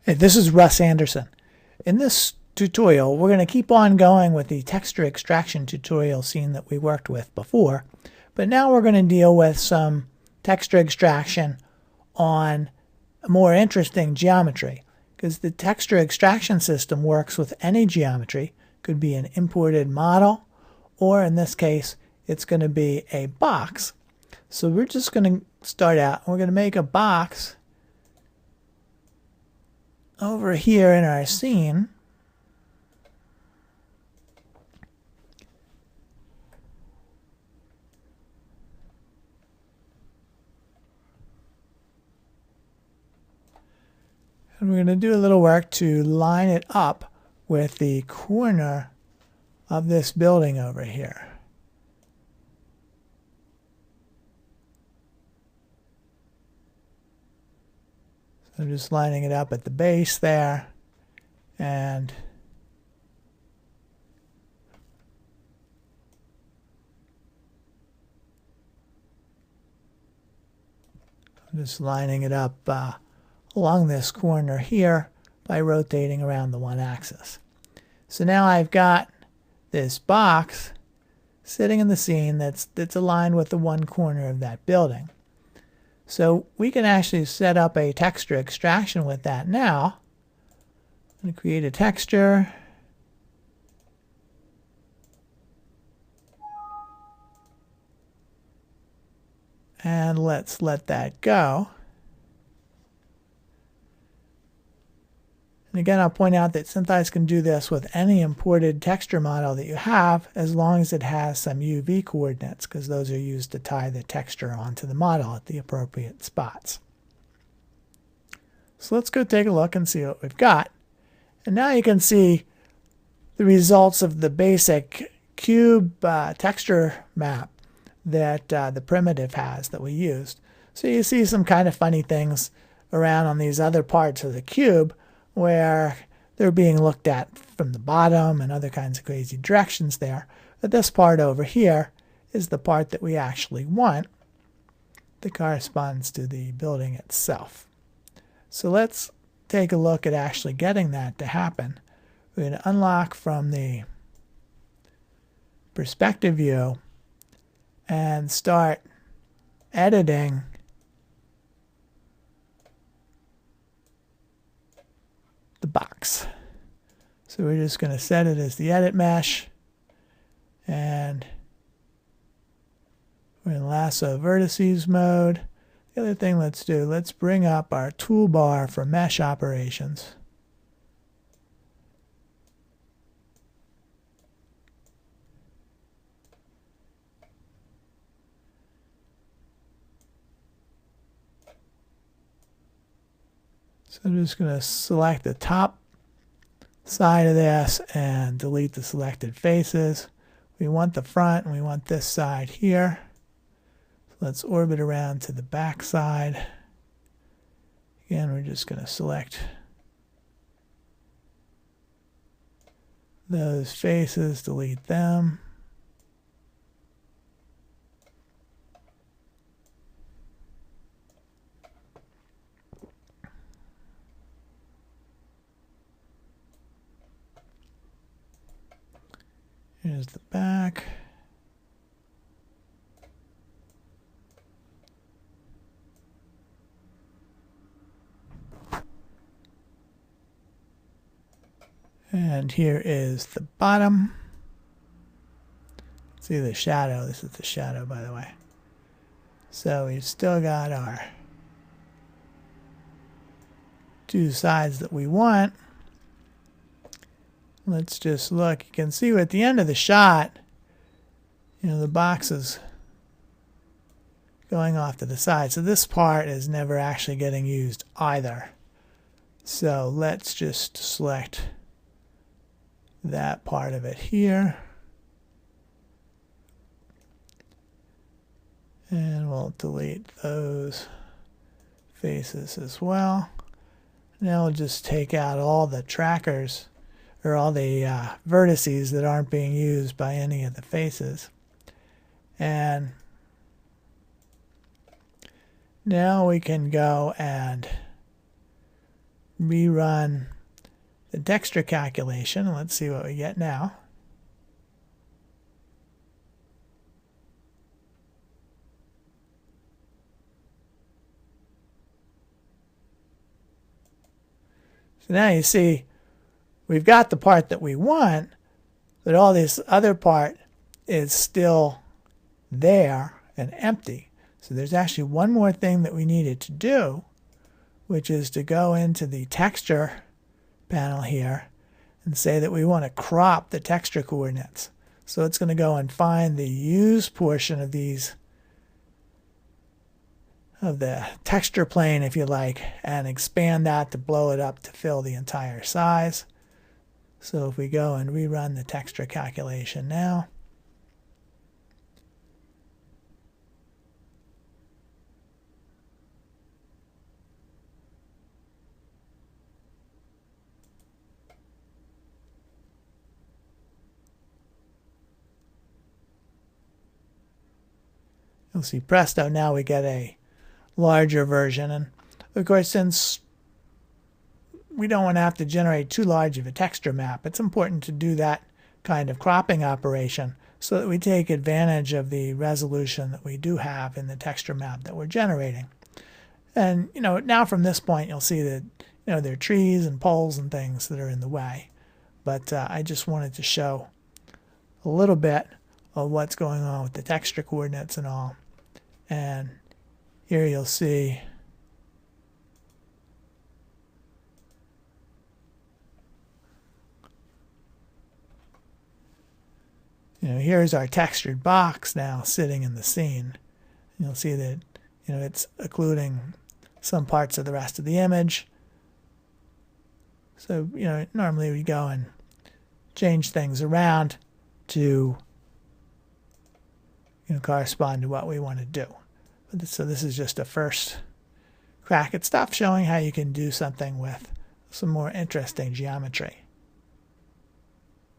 Hey, this is Russ Andersson. In this tutorial, we're going to keep on going with the texture extraction tutorial scene that we worked with before, but now we're going to deal with some texture extraction on a more interesting geometry, because the texture extraction system works with any geometry. Could be an imported model, or in this case, it's going to be a box. So we're just going to start out, we're going to make a box over here in our scene. And we're going to do a little work to line it up with the corner of this building over here. So I'm just lining it up at the base there, and I'm just lining it up along this corner here by rotating around the one axis. So now I've got this box sitting in the scene that's aligned with the one corner of that building. So we can actually set up a texture extraction with that now. I'm going to create a texture. And let's let that go. And again, I'll point out that SynthEyes can do this with any imported texture model that you have, as long as it has some UV coordinates, because those are used to tie the texture onto the model at the appropriate spots. So let's go take a look and see what we've got. And now you can see the results of the basic cube texture map that the primitive has that we used. So you see some kind of funny things around on these other parts of the cube, where they're being looked at from the bottom and other kinds of crazy directions there. But this part over here is the part that we actually want that corresponds to the building itself. So let's take a look at actually getting that to happen. We're going to unlock from the perspective view and start editing the box. So we're just going to set it as the edit mesh, and we're in lasso vertices mode. The other thing let's bring up our toolbar for mesh operations. So I'm just going to select the top side of this and delete the selected faces. We want the front and we want this side here. So let's orbit around to the back side. Again, we're just going to select those faces, delete them. Here's the back. And here is the bottom. See the shadow. This is the shadow, by the way. So we've still got our two sides that we want. Let's just look. You can see at the end of the shot, the box is going off to the side. So this part is never actually getting used either. So let's just select that part of it here. And we'll delete those faces as well. Now we'll just take out all the trackers, or all the vertices that aren't being used by any of the faces. And now we can go and rerun the texture calculation. Let's see what we get now. So now you see we've got the part that we want, but all this other part is still there and empty. So there's actually one more thing that we needed to do, which is to go into the texture panel here and say that we want to crop the texture coordinates. So it's going to go and find the use portion of these, of the texture plane, if you like, and expand that to blow it up to fill the entire size. So if we go and rerun the texture calculation now, you'll see presto, now we get a larger version. And of course, since we don't want to have to generate too large of a texture map, it's important to do that kind of cropping operation so that we take advantage of the resolution that we do have in the texture map that we're generating. And now from this point you'll see that there are trees and poles and things that are in the way, but I just wanted to show a little bit of what's going on with the texture coordinates and all. And here you'll see here's our textured box now sitting in the scene. You'll see that it's occluding some parts of the rest of the image. So normally we go and change things around to correspond to what we want to do. So this is just a first crack at stuff showing how you can do something with some more interesting geometry.